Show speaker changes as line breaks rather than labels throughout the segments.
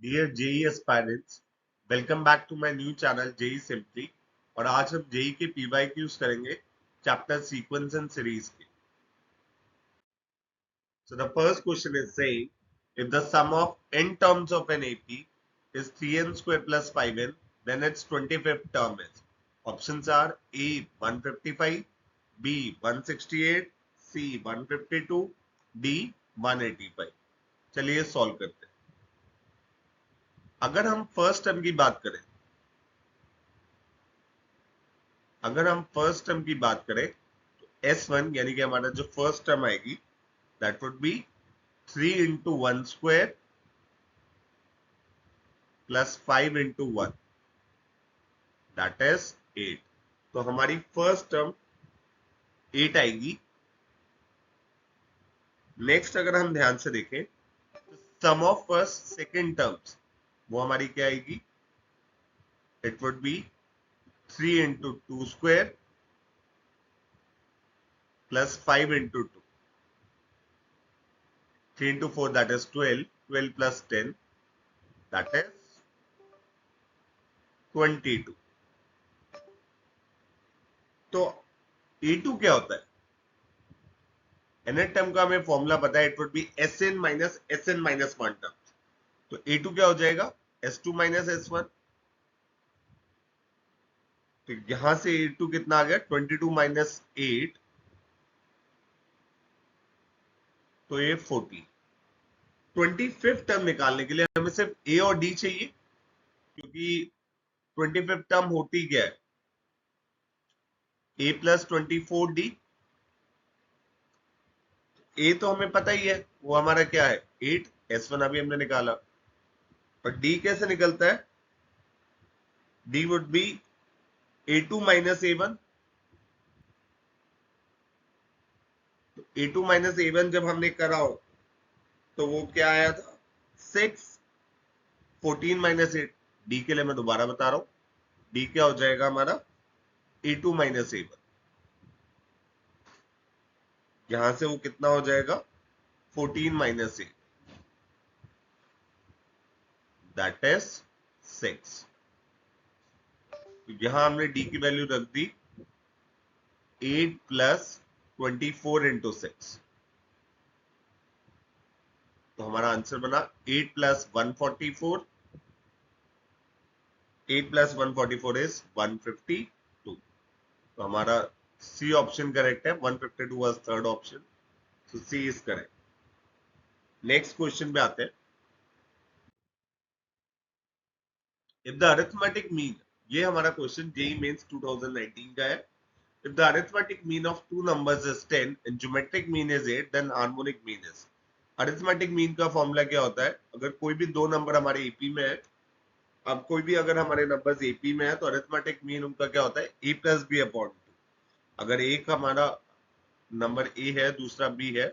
Dear JEE aspirants, welcome back to my new channel JEE simply. और आज हम JEE के पीवाईक्यूज करेंगे चैप्टर सीक्वेंस एंड सीरीज के। So the first question is saying if the sum of n terms of an AP is 3n square plus 5n, then its 25th term is. Options are A 155, B 168, C 152, D 185। चलिए solve करते हैं। अगर हम first term की बात करें तो S1 यानी कि हमारा जो फर्स्ट टर्म आएगी that would be 3 into 1 square plus 5 into 1 that is 8। तो हमारी फर्स्ट टर्म 8 आएगी। नेक्स्ट अगर हम ध्यान से देखें तो सम ऑफ फर्स्ट सेकेंड टर्म्स वो हमारी क्या आएगी, it would B 3 into 2 square plus 5 into 2, 3 into 4 that is 12, 12 plus 10 that is 22। तो A2 क्या होता है? nth टर्म का हमें फॉर्मूला पता है, it would B Sn minus Sn minus 1 term. तो A2 क्या हो जाएगा? S2 minus S1। तो यहां से A2 कितना आ गया? 22 माइनस 8, तो ये 40। 25th टर्म निकालने के लिए हमें सिर्फ A और D चाहिए, क्योंकि 25th टर्म होती क्या है? A plus 24D। ए तो हमें पता ही है, वो हमारा क्या है 8, S1 अभी हमने निकाला। और D कैसे निकलता है? D would be A2 minus A1। तो A2 माइनस A1 जब हमने करा हो तो वो क्या आया था 6। 14 माइनस 8, D के लिए मैं दोबारा बता रहा हूं, D क्या हो जाएगा हमारा A2 माइनस A1। यहां से वो कितना हो जाएगा 14 माइनस 8 दैट इज 6। तो यहां हमने D की वैल्यू रख दी 8 प्लस 24 इंटू 6। तो हमारा आंसर बना 8 प्लस 144, 8 प्लस 144 इज 152। तो हमारा सी ऑप्शन करेक्ट है, 152 was third option, so C is correct. Next question पे आते हैं। इफ द अरिथमेटिक मीन, ये हमारा क्वेश्चन जेई मेंस 2019 का है। If the arithmetic mean of two numbers is 10 and geometric mean is 8, then harmonic mean is. Arithmetic mean का formula क्या होता है? अगर कोई भी दो नंबर हमारे एपी में है, अब कोई भी अगर हमारे नंबर्स एपी में है तो अरिथमेटिक मीन उनका क्या होता है ए प्लस बी अपॉन 2। अगर एक हमारा नंबर ए है दूसरा बी है,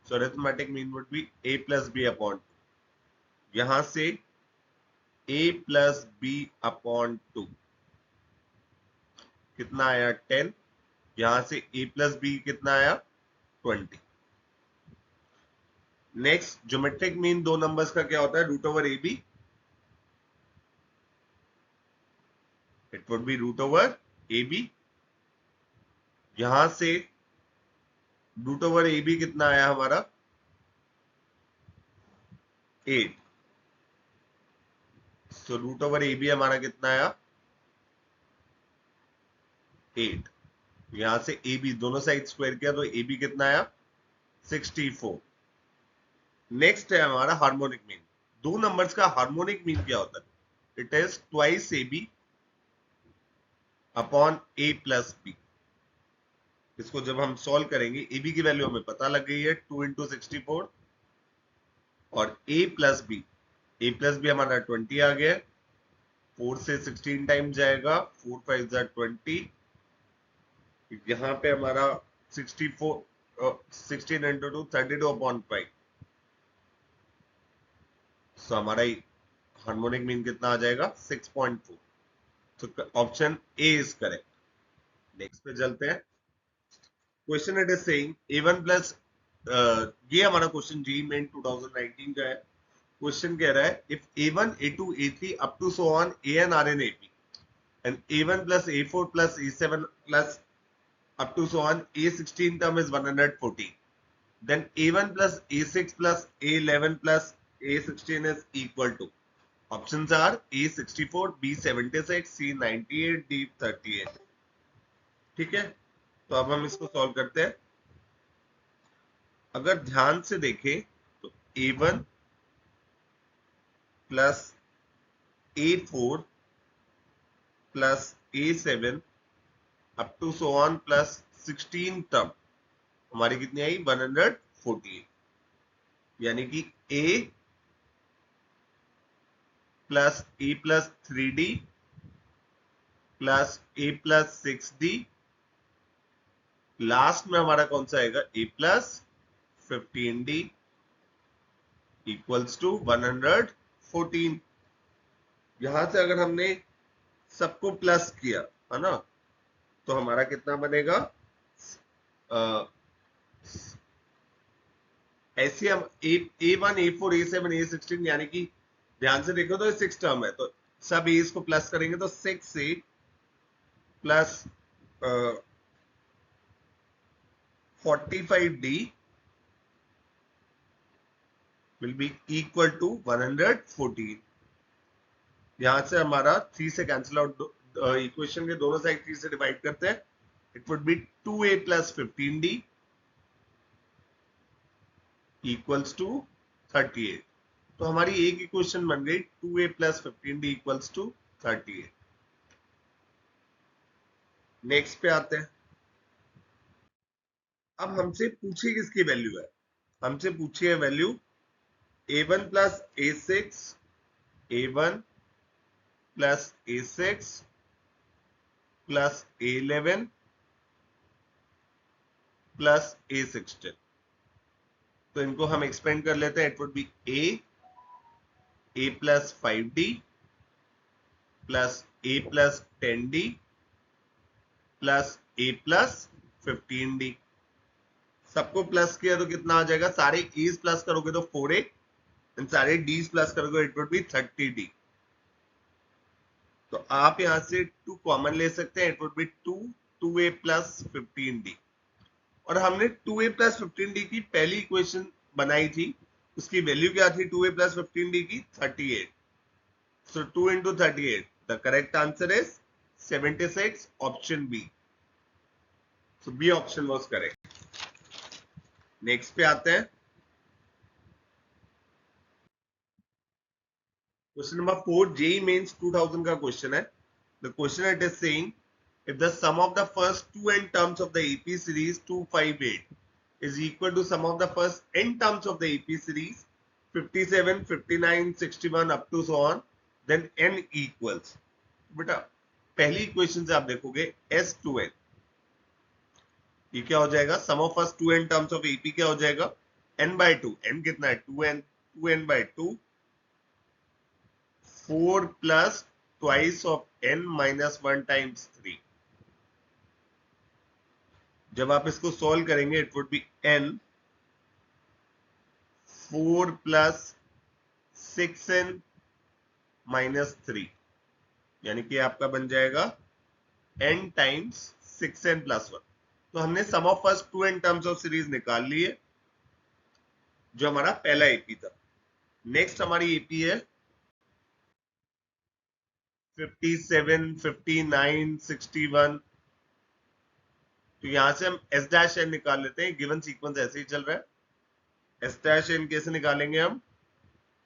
so arithmetic mean would be a plus b upon 2। यहां से a plus b upon 2 कितना आया 10। यहां से a plus b कितना आया 20। नेक्स्ट ज्योमेट्रिक मीन दो नंबर्स का क्या होता है? Root over a b, it would be root over a b. यहां से रूट ओवर ए बी कितना आया हमारा 8। So root over a b हमारा कितना आया 8। यहां से ए बी दोनों साइड स्क्वायर किया तो ए बी कितना आया 64। नेक्स्ट है हमारा हार्मोनिक मीन। दो नंबर्स का हार्मोनिक मीन क्या होता है? It is twice a b upon a plus b. इसको जब हम सॉल्व करेंगे, ए बी की वैल्यू हमें पता लग गई है 2 इंटू 64, और ए प्लस बी हमारा 20 आ गया। 4 से 16 टाइम जाएगा, 4 5 जा 20। यहां पे हमारा 64 16 इंटू 2 32 अपॉन 5। सो हमारा हार्मोनिक मीन कितना आ जाएगा 6.4। तो option A is correct. Next पे चलते हैं। Question it is saying A1 plus, ये हमारा क्वेश्चन जी मेन 2019 का है। क्वेश्चन कह रहा है if A1 A2 A3 up to so on AN RN AP and A1 plus A4 plus A7 plus up to so on A16 term is 114. Then A1 plus A6 plus A11 plus A16 is equal to. Options are A64, B76, C98, D38. ठीक है, तो अब हम इसको solve करते हैं. अगर ध्यान से देखें तो A1 plus A4 plus A7 up to so on plus 16 term हमारी कितनी आई 148, यानी कि A plus a plus 3D plus a plus 6D, last में हमारा कौन सा आएगा ए प्लस 15D इक्वल्स टू 114. यहां से अगर हमने सबको प्लस किया है ना, तो हमारा कितना बनेगा, ऐसे हम A1 A4 A7 A16, यानी कि ध्यान से देखो तो 6 टर्म है, तो सब एज को प्लस करेंगे तो 6A plus 45D will be equal to 114. यहां से हमारा 3 से कैंसिल आउट, इक्वेशन के दोनों साइड 3 से डिवाइड करते हैं, it would be 2A plus 15D equals to 38. तो हमारी एक इक्वेशन बन गई 2A plus 15D equals to 38. Next पे आते हैं. अब हमसे पूछे किसकी वैल्यू है, हमसे पूछी है value A1 plus A6, A1 plus A6 plus A11 plus A16. तो इनको हम एक्सपेंड कर लेते हैं, it would B A plus 5D plus A plus 10D plus A plus 15D. सबको प्लस किया तो कितना आ जाएगा, सारे E's प्लस करोगे तो 4A एंड सारे D's प्लस करोगे इट वुड बी 30D. तो आप यहां से 2 कॉमन ले सकते हैं, it would be 2A plus 15D. और हमने 2A प्लस 15D की पहली इक्वेशन बनाई थी, उसकी वैल्यू क्या थी 2A प्लस 15D की 38. So 2 into 38, the correct answer is 76, option B. So B option was correct. Next पे आते हैं. क्वेश्चन नंबर 4 जेई मेंस 2000 का क्वेश्चन है. The question it is saying if the sum of the first two n terms of the AP series 258 is equal to sum of the first n terms of the AP series 57, 59, 61 up to so on, then n equals. बेटा पहली equation से आप देखोगे S2n, ये क्या हो जाएगा, sum of first two n terms of AP क्या हो जाएगा, n by 2. n कितना है 2n, 2n by 2, 4 plus twice of n minus 1 times 3. जब आप इसको सॉल्व करेंगे it would B n 4 plus 6n minus 3, यानी कि आपका बन जाएगा n टाइम्स 6n प्लस 1. तो हमने sum of first two n terms of series निकाल ली है, जो हमारा पहला एपी था. नेक्स्ट हमारी एपी है 57, 59, 61. तो यहां से हम एस डैश एन निकाल लेते हैं, गिवन सीक्वेंस ऐसे ही चल रहा है. एस डैश एन कैसे निकालेंगे हम,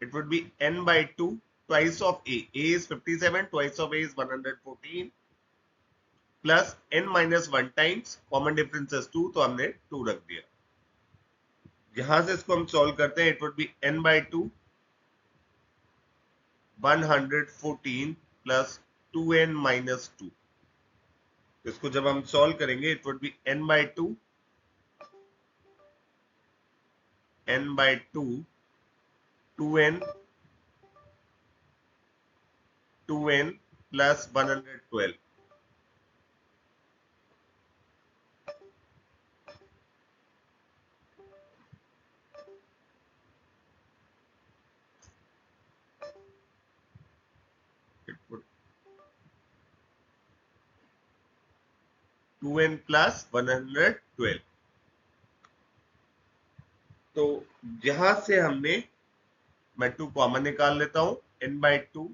it would be n by 2 twice of a. A is 57, twice of a is 114 plus n minus 1 times common difference is 2, तो हमने 2 रख दिया. यहां से इसको हम सॉल्व करते हैं, it would be n by 2 114 plus 2n minus 2. इसको जब हम सॉल्व करेंगे it would be n by 2 2n 2n plus 112. It would 2n plus 112। तो यहां से हमने, मैं 2 कॉमन निकाल लेता हूं, n by 2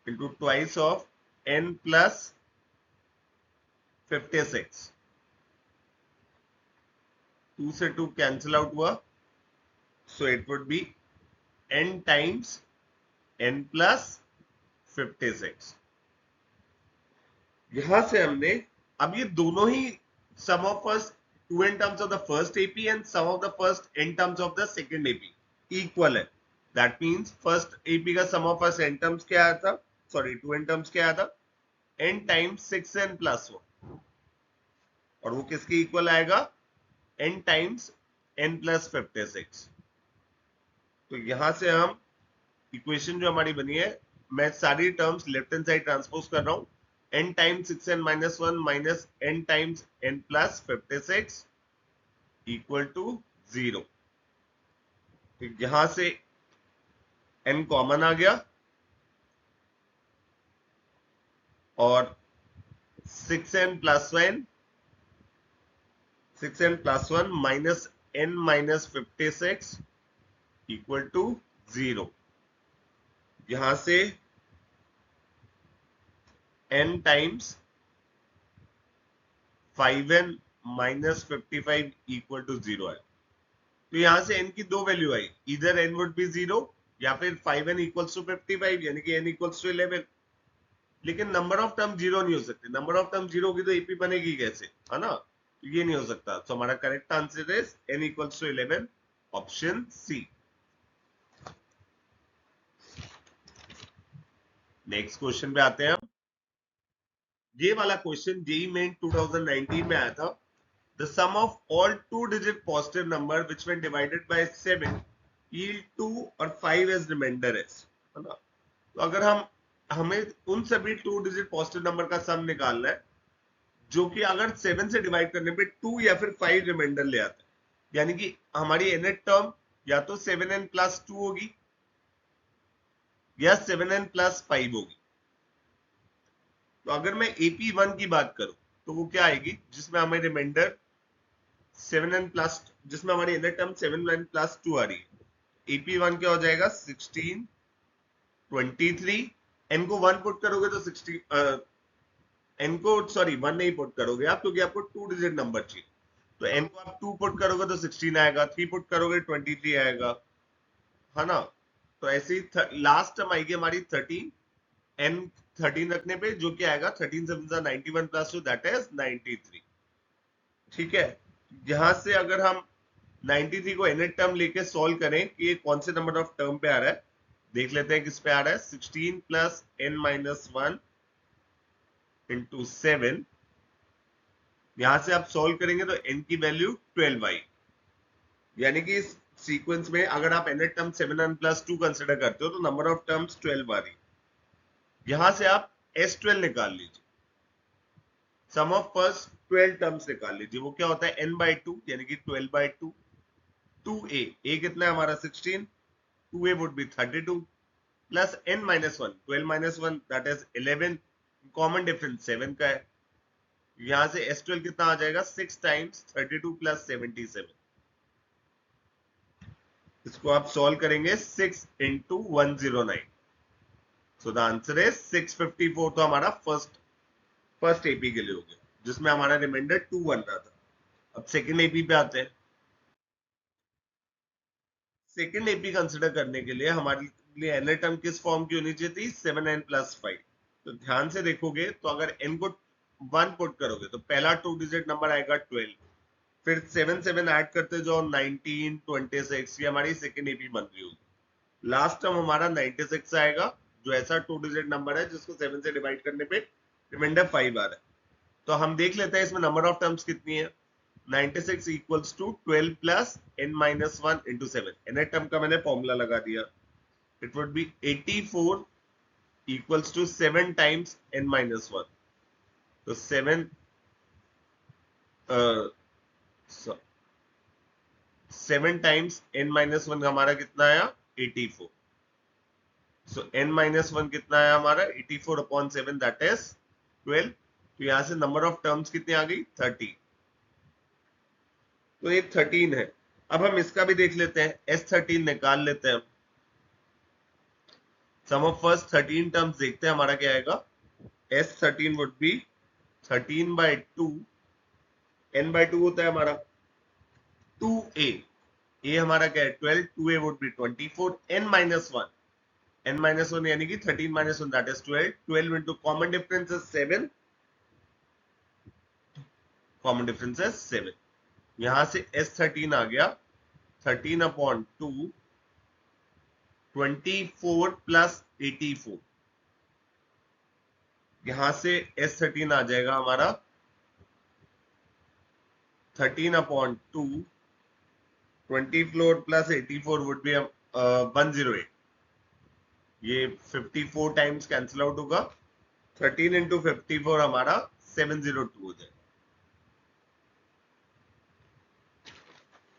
into twice of n plus 56। 2 से 2 कैंसिल आउट हुआ, so it would B n times n plus 56। यहां से हमने, अब ये दोनों ही सम of first 2 in terms of the first AP and sum of the first n terms of the second AP equal है। That means first AP का सम of first n terms क्या आया था, सॉरी 2 n terms क्या आया था, n times 6n plus 1, और वो किसके इक्वल आएगा, n टाइम्स n plus 56। तो यहां से हम इक्वेशन जो हमारी बनी है, मैं सारी terms left hand side transpose कर रहा हूं, n times 6n minus 1 minus n times n plus 56 equal to 0। तो यहां से n कॉमन आ गया और 6n plus 1 minus n minus 56 equal to 0। यहां से n times 5n minus 55 equal to 0 है। तो यहां से n की दो वैल्यू आई, इधर n वुड बी 0 या फिर 5n इक्वल्स टू 55 यानी कि n इक्वल्स टू 11। लेकिन नंबर ऑफ टर्म जीरो नहीं हो सकते, नंबर ऑफ टर्म जीरो होगी तो एपी बनेगी कैसे, है ना, तो ये नहीं हो सकता। तो हमारा correct answer is n equals to 11, option C. Next question पे आते हैं हम। ये वाला क्वेश्चन जेई मेन 2019 में आया था। The sum of all 2 digit positive number which when divided by 7 yield 2 और 5 एज रिमाइंडर है ना। तो अगर हमें उन सभी 2 डिजिट पॉजिटिव नंबर का सम निकालना है जो कि अगर 7 से डिवाइड करने पे 2 या फिर 5 रिमाइंडर ले आता है, यानी कि हमारी nth टर्म या तो 7n plus 2 होगी या 7n plus 5 होगी। तो अगर मैं AP1 की बात करूं तो वो क्या आएगी, जिसमें हमें रिमाइंडर 7n प्लस, जिसमें हमारी nth टर्म 7n plus 2 आ रही है। AP1 क्या हो जाएगा, 16 23, n को 1 पुट करोगे तो 16, n को सॉरी 1 नहीं पुट करोगे आप, क्योंकि आपको 2 डिजिट नंबर चाहिए। तो n को आप 2 पुट करोगे तो 16 आएगा, 3 पुट करोगे 23 आएगा, है ना। तो ऐसे ही लास्ट टर्म आएगी हमारी 13, n 13 रखने पे जो क्या आएगा, 13 7 91 प्लस 2 दैट इज 93। ठीक है, यहां से अगर हम 93 को nth टर्म लेके सॉल्व करें कि ये कौन से नंबर ऑफ टर्म पे आ रहा है, देख लेते हैं किस पे आ रहा है। 16 प्लस n माइनस 1 इंटू 7, यहां से आप सॉल्व करेंगे तो n की वैल्यू 12 आई, यानी कि इस सीक्वेंस में अगर आप nth term 7n plus 2 consider करते हो तो नंबर ऑफ टर्म्स 12 आ रही। यहां से आप S12 निकाल लीजिए, सम ऑफ फर्स्ट 12 टर्म्स निकाल लीजिए, वो क्या होता है n by 2 यानी कि 12 by 2। 2a कितना है हमारा 16, 2a would be 32 plus n minus 1, 12 minus 1 that is 11, common difference 7 का है। यहां से S12 कितना आ जाएगा, 6 टाइम्स 32 प्लस 77। इसको आप सॉल्व करेंगे 6 into 109, so the answer is 654। तो हमारा फर्स्ट एपी के लिए हो गया, जिसमें हमारा रिमाइंडर 2 बन रहा था। अब सेकंड एपी पे आते हैं। सेकंड एपी कंसिडर करने के लिए हमारे लिए एन टर्म किस फॉर्म की होनी चाहिए थी, 7n प्लस 5। तो ध्यान से देखोगे तो अगर n को 1 पुट करोगे तो पहला 2 डिजिट नंबर आएगा 12, फिर 7 7 ऐड करते जाओ 19 26, ये हमारी सेकंड एपी बन रही होगी। लास्ट टर्म हमारा 96 आएगा, जो ऐसा 2 डिजिट नंबर है जिसको 7 से डिवाइड करने पे रिमाइंडर 5 आ रहा है। तो हम देख लेते हैं इसमें नंबर ऑफ टर्म्स कितनी है। 96 equals to 12 plus n minus 1 into 7, nth term का मैंने फॉर्मूला लगा दिया, it would be 84 equals to 7 times n minus 1। तो 7 टाइम्स n माइनस 1 हमारा कितना आया, 84। सो n-1 कितना है हमारा 84/7 दैट इज 12। तो यहां से नंबर ऑफ टर्म्स कितनी आ गई 30। तो ये 13 है। अब हम इसका भी देख लेते हैं, S13 निकाल लेते हैं हम। सम ऑफ फर्स्ट 13 टर्म्स देखते हैं हमारा क्या आएगा। S13 वुड बी 13/2, n/2 होता है हमारा 2a। a हमारा क्या है 12, 2a would be 24, n-1, n-1 यानी कि 13 - 1 that is 12, 12 into common difference is 7, common difference is 7। यहां से S13 आ गया 13/2, 24 प्लस 84। यहां से S13 आ जाएगा हमारा 13/2, 24 प्लस 84 वुड बी 108। ये 54 टाइम्स कैंसिल आउट होगा। 13 इंटू 54 हमारा 702 हो जाएगा।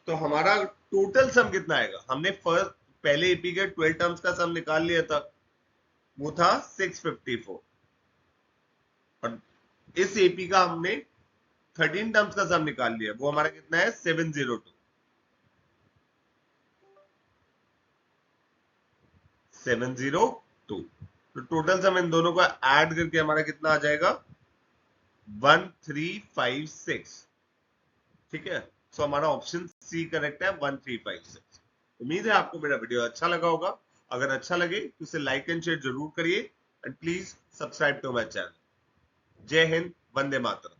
तो हमारा टोटल सम कितना आएगा। हमने फर्स्ट पहले एपी के 12 टर्म्स का सम निकाल लिया था, वो था 654। और इस एपी का हमने 13 टर्म्स का सम निकाल लिया, वो हमारा कितना है 702। 702। तो टोटल सम इन दोनों का ऐड करके हमारा कितना आ जाएगा 1356। ठीक है, सो हमारा ऑप्शन सी करेक्ट है 1356। उम्मीद है आपको मेरा वीडियो अच्छा लगा होगा। अगर अच्छा लगे तो इसे लाइक एंड शेयर जरूर करिए and please subscribe to my channel. जय हिंद, वंदे मातरम।